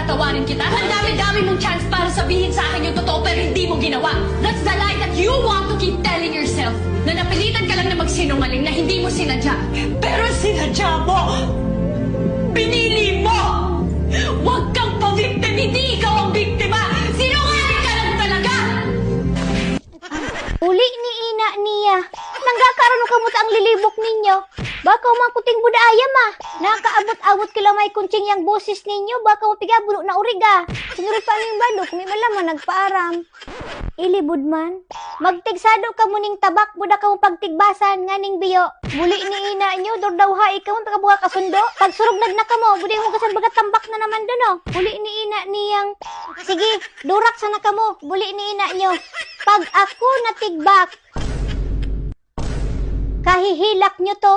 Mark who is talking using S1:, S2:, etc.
S1: patatawarin kita. Ang dami-dami mong chance para sabihin sa akin yung totoo pero hindi mo ginawa. That's the lie that you want to keep telling yourself. Na napilitan ka lang na magsinungaling na hindi mo sinadya. Pero sinadya mo! Pinili mo! Huwag kang pa-victim! Hindi ikaw ang biktima! Sinungaling ka lang talaga!
S2: Uli ni ina niya. Nanggakaroon ka mo ang lilibok ninyo. Baka makuting budaya ma. Nakaabot-abot kila may kunching yang boses ninyo. Baka mapigabulo na uriga. Sinuri pa aming balo kung may malaman nagpaaram. Ilibod man. Magtigsado ka mo ning tabak. Buda ka mo pagtigbasan nga ning biyo. Buli ni ina nyo. Dordaw ha ikaw. Pagkabuha ka sundo. Pagsurugdag na ka mo. Buday mo kasan bagat tambak na naman doon oh. Buli ni ina niyang. Sige, durak sana ka mo. Buli ni ina nyo. Pag ako natigbak, kahihilak nyo to.